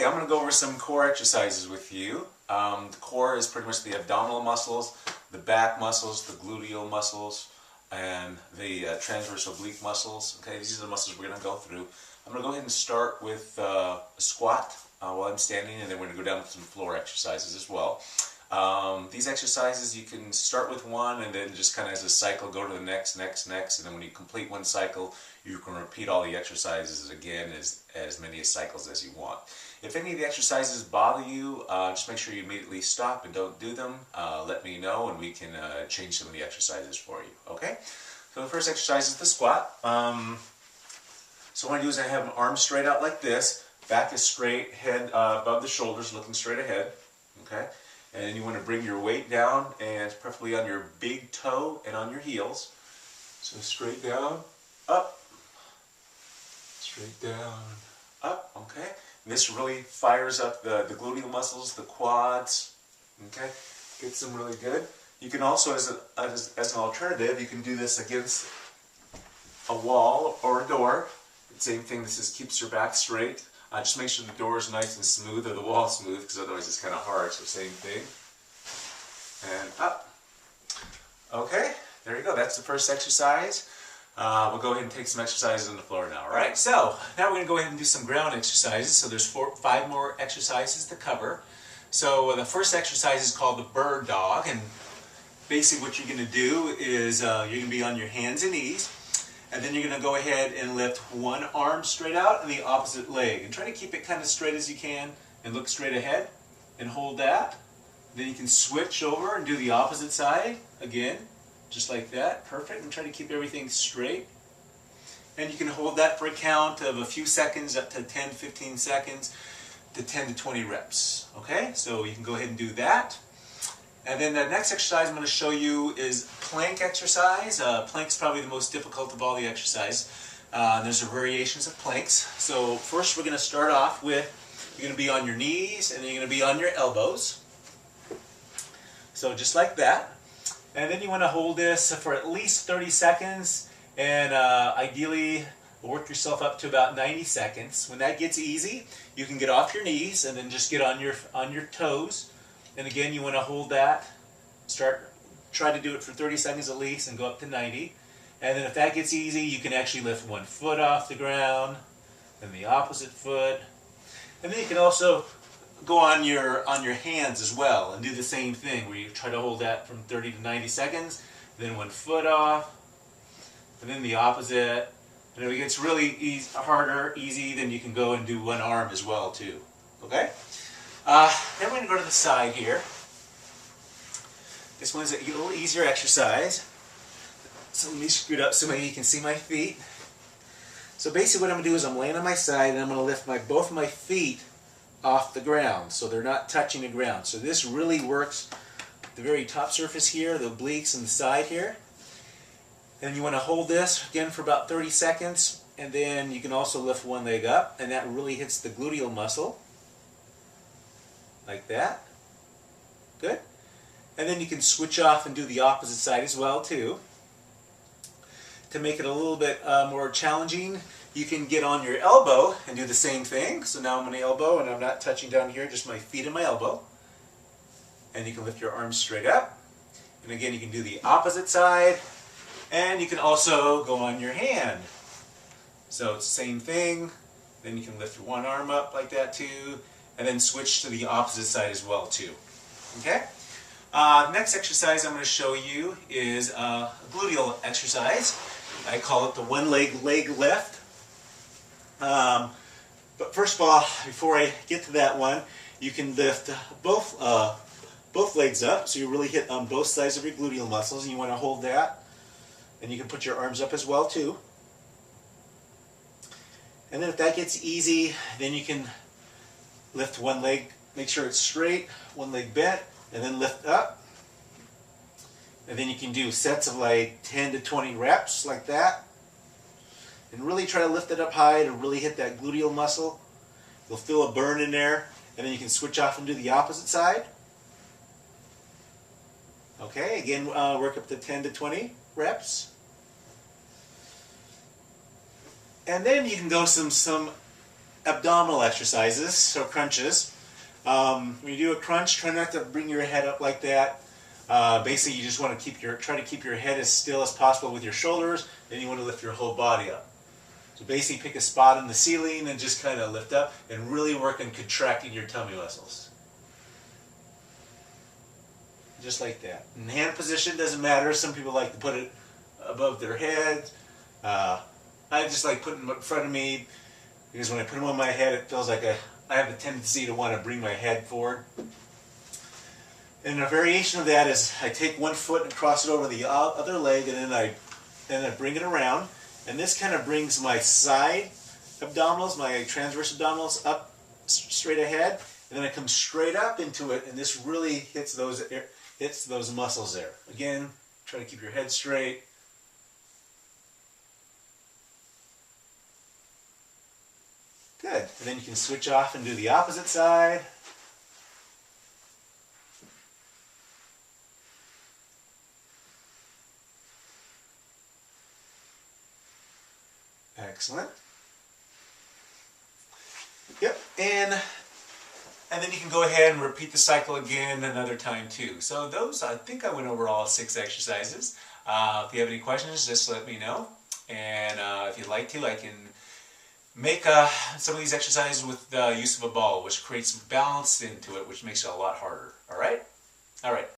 I'm going to go over some core exercises with you. The core is pretty much the abdominal muscles, the back muscles, the gluteal muscles, and the transverse oblique muscles. Okay, these are the muscles we're going to go through. I'm going to go ahead and start with a squat while I'm standing, and then we're going to go down to some floor exercises as well. These exercises, you can start with one and then just kind of as a cycle go to the next, and then when you complete one cycle, you can repeat all the exercises again as many cycles as you want. If any of the exercises bother you, just make sure you immediately stop and don't do them. Let me know and we can change some of the exercises for you. Okay? So the first exercise is the squat. So what I do is I have an arm straight out like this, back is straight, head above the shoulders, looking straight ahead. Okay? And you want to bring your weight down, and preferably on your big toe and on your heels. So straight down, up, straight down, up, okay? And this really fires up the gluteal muscles, the quads, okay? Gets them really good. You can also, as an alternative, you can do this against a wall or a door. Same thing, this just keeps your back straight. Just make sure the door is nice and smooth, or the wall is smooth, because otherwise it's kind of hard, so same thing. And up. Okay, there you go, that's the first exercise. We'll go ahead and take some exercises on the floor now, alright? So, now we're going to go ahead and do some ground exercises. So there's 5 more exercises to cover. So the first exercise is called the bird dog, and basically what you're going to do is you're going to be on your hands and knees. And then you're going to go ahead and lift one arm straight out and the opposite leg. And try to keep it kind of straight as you can and look straight ahead and hold that. Then you can switch over and do the opposite side again, just like that. Perfect. And try to keep everything straight. And you can hold that for a count of a few seconds, up to 10, 15 seconds, to 10 to 20 reps. Okay? So you can go ahead and do that. And then the next exercise I'm going to show you is plank exercise. Plank's probably the most difficult of all the exercises. There's variations of planks. So first we're going to start off with, you're going to be on your knees and then you're going to be on your elbows. So just like that. And then you want to hold this for at least 30 seconds and ideally work yourself up to about 90 seconds. When that gets easy, you can get off your knees and then just get on your toes. And again, you want to hold that, try to do it for 30 seconds at least and go up to 90. And then if that gets easy, you can actually lift one foot off the ground, then the opposite foot. And then you can also go on your hands as well and do the same thing where you try to hold that from 30 to 90 seconds, then one foot off, and then the opposite. And if it gets really easy, then you can go and do one arm as well too. Okay? Then we're going to go to the side here. This one's a little easier exercise. So let me scoot up so maybe you can see my feet. So basically what I'm going to do is I'm laying on my side and I'm going to lift both of my feet off the ground so they're not touching the ground. So this really works the very top surface here, the obliques and the side here. And you want to hold this again for about 30 seconds, and then you can also lift one leg up, and that really hits the gluteal muscle. Like that. Good. And then you can switch off and do the opposite side as well too. To make it a little bit more challenging, you can get on your elbow and do the same thing. So now I'm on the elbow and I'm not touching down here, just my feet and my elbow. And you can lift your arms straight up. And again, you can do the opposite side. And you can also go on your hand. So it's the same thing. Then you can lift one arm up like that too. And then switch to the opposite side as well too. Okay? Next exercise I'm going to show you is a gluteal exercise. I call it the one-leg lift. But first of all, before I get to that one, you can lift both legs up, so you really hit on both sides of your gluteal muscles, and you want to hold that. And you can put your arms up as well too. And then if that gets easy, then you can lift one leg, make sure it's straight, one leg bent, and then lift up. And then you can do sets of like 10 to 20 reps like that. And really try to lift it up high to really hit that gluteal muscle. You'll feel a burn in there, and then you can switch off and do the opposite side. Okay, again, work up to 10 to 20 reps. And then you can go some abdominal exercises, so crunches. When you do a crunch, try not to bring your head up like that. Basically, you just want to try to keep your head as still as possible with your shoulders. Then you want to lift your whole body up. So basically, pick a spot in the ceiling and just kind of lift up and really work on contracting your tummy muscles. Just like that. And hand position doesn't matter. Some people like to put it above their head. I just like putting them in front of me because when I put them on my head, it feels like I have the tendency to want to bring my head forward. And a variation of that is I take one foot and cross it over the other leg, and then I bring it around. And this kind of brings my side abdominals, my transverse abdominals up straight ahead, and then I come straight up into it, and this really hits those muscles there. Again, try to keep your head straight. Good. And then you can switch off and do the opposite side. Excellent. Yep, and then you can go ahead and repeat the cycle again another time too. So those, I think I went over all 6 exercises. If you have any questions, just let me know. And if you'd like to, I can make some of these exercises with the use of a ball, which creates balance into it, which makes it a lot harder. All right? All right.